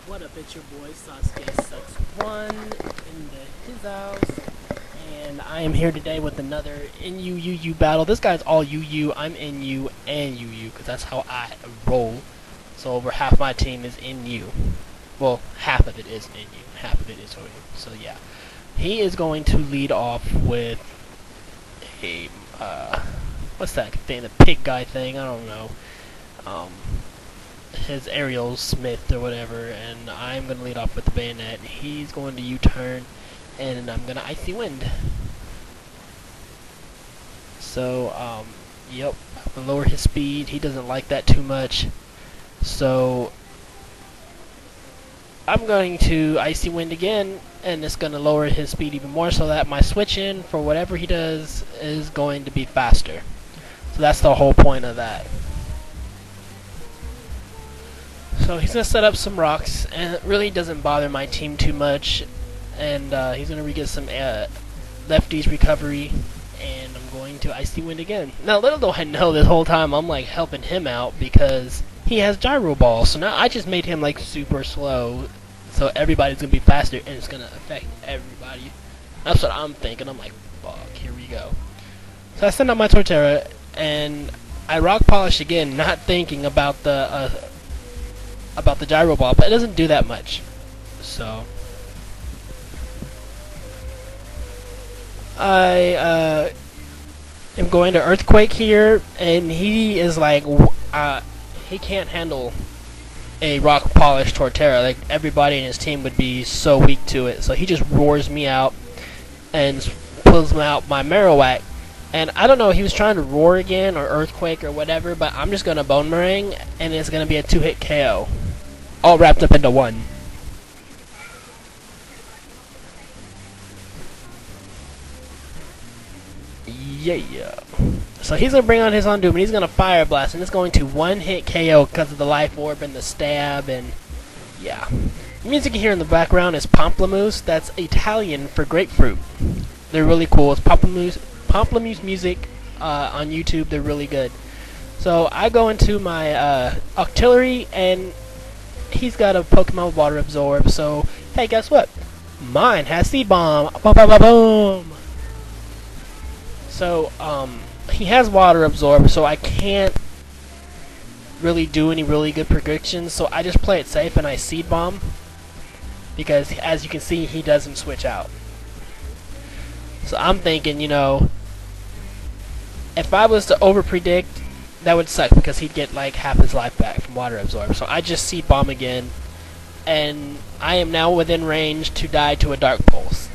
What up, it's your boy Sasuke Sucks One in his house, and I am here today with another NU battle. This guy's all UU, I'm NU and UU, because that's how I roll. So over half my team is NU. Well, half of it is NU, half of it is OU. So yeah, he is going to lead off with a what's that thing? The pig guy thing? I don't know. His aerial Smith or whatever, and I'm going to lead off with the bayonet. He's going to U-turn, and I'm going to icy wind. So, yep, I'm going to lower his speed. He doesn't like that too much. So, I'm going to icy wind again, and it's going to lower his speed even more so that my switch in for whatever he does is going to be faster. So that's the whole point of that. So he's going to set up some rocks, and it really doesn't bother my team too much. And he's going to get some lefties recovery, and I'm going to icy wind again. Now, little do I know, this whole time I'm like helping him out because he has gyro ball. So now I just made him like super slow, so everybody's going to be faster, and it's going to affect everybody. That's what I'm thinking. I'm like, fuck, here we go. So I send out my Torterra, and I rock polish again, not thinking about the gyro ball, but it doesn't do that much. So I am going to earthquake here, and he is like he can't handle a rock polish Torterra. Like everybody in his team would be so weak to it, so he just roars me out and pulls me out my Marowak. And I don't know, he was trying to roar again or earthquake or whatever, but I'm just gonna bone meringue, and it's gonna be a 2-hit KO. All wrapped up into one. Yeah. So he's going to bring on his Undoom, and he's going to Fire Blast, and it's going to 1-hit KO because of the Life Orb and the stab, and yeah. The music you hear in the background is Pamplemousse. That's Italian for grapefruit. They're really cool. It's Pamplemousse music on YouTube. They're really good. So I go into my Octillery, and he's got a Pokemon Water Absorb, so hey, guess what? Mine has Seed Bomb. Boom, boom, boom, boom. So he has Water Absorb, so I can't really do any really good predictions. So I just play it safe and I Seed Bomb, because as you can see, he doesn't switch out. So I'm thinking, you know, if I was to over predict, that would suck because he'd get like half his life back from Water Absorb. So I just Seed Bomb again, and I am now within range to die to a Dark Pulse.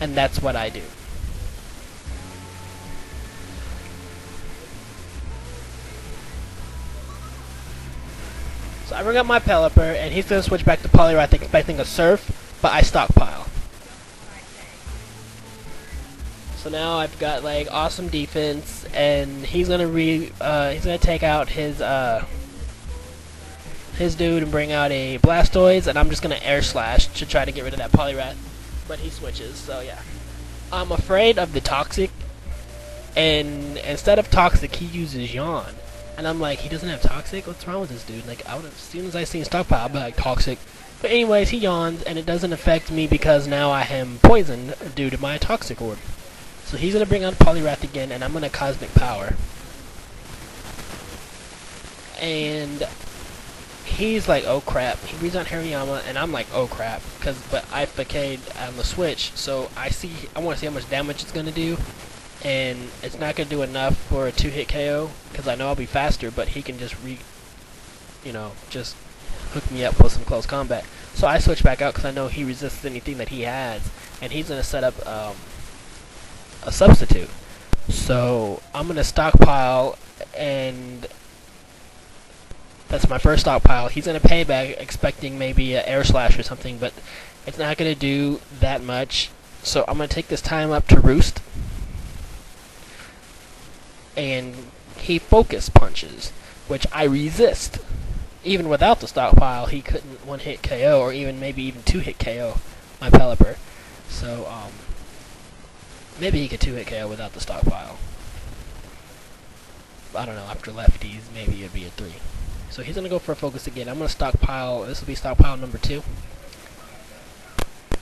And that's what I do. So I bring up my Pelliper, and he's going to switch back to Poliwrath expecting a Surf, but I stockpile. So now I've got like awesome defense, and he's gonna take out his dude and bring out a Blastoise, and I'm just gonna Air Slash to try to get rid of that Poliwrath, but he switches. So yeah, I'm afraid of the Toxic, and instead of Toxic, he uses Yawn, and I'm like, he doesn't have Toxic. What's wrong with this dude? Like, as soon as I see stockpile, I'll be like Toxic. But anyways, he yawns, and it doesn't affect me because now I am poisoned due to my Toxic Orb. So he's going to bring out Poliwrath again, and I'm going to Cosmic Power. And he's like, oh crap. He reads on Hariyama, and I'm like, oh crap. But I facade on the switch, so I want to see how much damage it's going to do. And it's not going to do enough for a 2-hit KO, because I know I'll be faster, but he can just just hook me up with some close combat. So I switch back out because I know he resists anything that he has, and he's going to set up a substitute. So I'm gonna stockpile, and that's my first stockpile. He's gonna pay back expecting maybe an Air Slash or something, but it's not gonna do that much. So I'm gonna take this time up to Roost, and he Focus Punches, which I resist. Even without the stockpile, he couldn't 1-hit KO, or maybe even 2-hit KO my Pelipper. So maybe he could 2-hit KO without the stockpile. I don't know, after lefties, maybe it'd be a 3. So So he's gonna go for a focus again. I'm gonna stockpile. This will be stockpile number 2.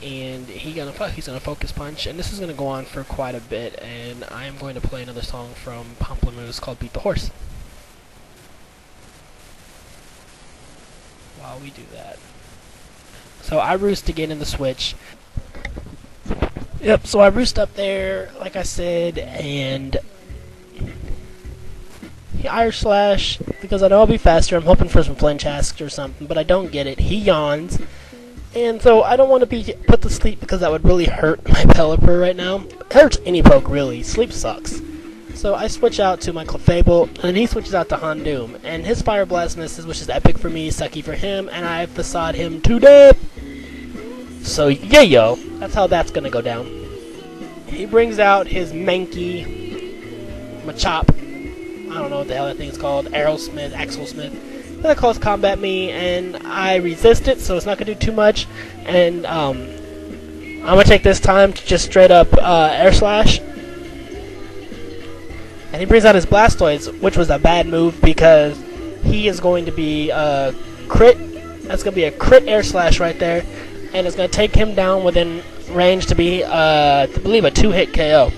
And he's gonna focus punch, and this is gonna go on for quite a bit. And I am going to play another song from Pamplemousse called "Beat the Horse." While we do that, so I roost again in the switch. Yep. So I roost up there, like I said, and he Irish slash because I know I'll be faster. I'm hoping for some flinch asks or something, but I don't get it. He yawns. And so I don't want to be put to sleep because that would really hurt my pelliper right now. It hurts any poke, really. Sleep sucks. So I switch out to my Clefable, and he switches out to Hondoom. And his Fire Blast misses, which is epic for me, sucky for him, and I facade him to death. So yeah, yo. That's how that's going to go down. He brings out his Mankey Machop. I don't know what the hell that thing's called. Aerosmith, Axelsmith. Then it calls combat me, and I resist it, so it's not going to do too much. And I'm going to take this time to just straight up air slash. And he brings out his Blastoise, which was a bad move because he is going to be crit. That's going to be a crit air slash right there. And it's going to take him down within range to be, I believe, a 2-hit KO.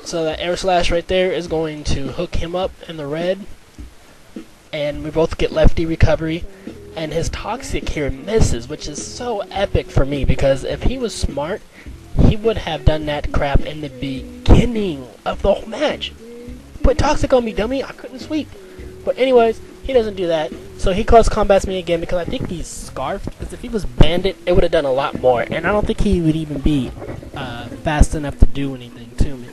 So that air slash right there is going to hook him up in the red. And we both get lefty recovery, and his Toxic here misses, which is so epic for me, because if he was smart, he would have done that crap in the beginning of the whole match. Put Toxic on me, dummy, I couldn't sweep. But anyways, he doesn't do that, so he close combats me again, because I think he's Scarfed, because if he was Bandit, it would have done a lot more, and I don't think he would even be fast enough to do anything to me.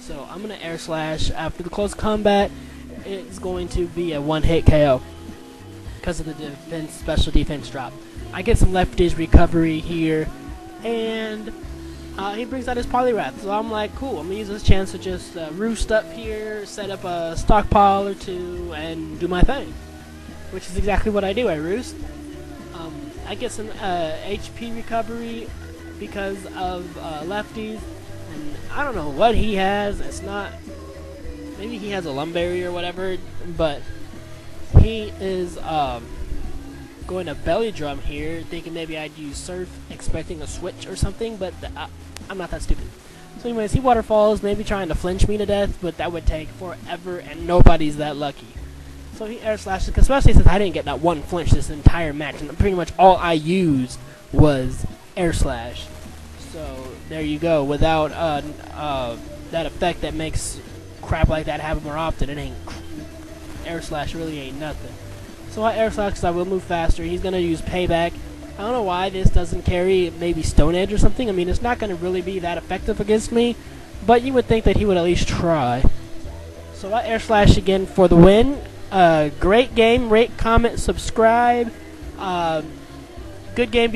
So I'm going to air slash after the close combat. It's going to be a 1-hit KO because of the special defense drop. I get some lefties recovery here, and he brings out his Poliwrath. So I'm like, cool, I'm going to use this chance to just roost up here, set up a stockpile or two, and do my thing. Which is exactly what I do. I roost. I get some HP recovery because of lefties, and I don't know what he has. It's not... Maybe he has a Lumberry or whatever, but he is going to Belly Drum here, thinking maybe I'd use Surf, expecting a switch or something, but I'm not that stupid. So anyways, he Waterfalls, maybe trying to flinch me to death, but that would take forever, and nobody's that lucky. So he air slashes, especially since I didn't get that one flinch this entire match, and pretty much all I used was air slash. So there you go. Without that effect that makes crap like that happen more often, it ain't air slash really ain't nothing. So I air slash because I will move faster. He's gonna use payback. I don't know why this doesn't carry maybe Stone Edge or something. I mean, it's not gonna really be that effective against me, but you would think that he would at least try. So I air slash again for the win. Great game. Rate, comment, subscribe. Good game.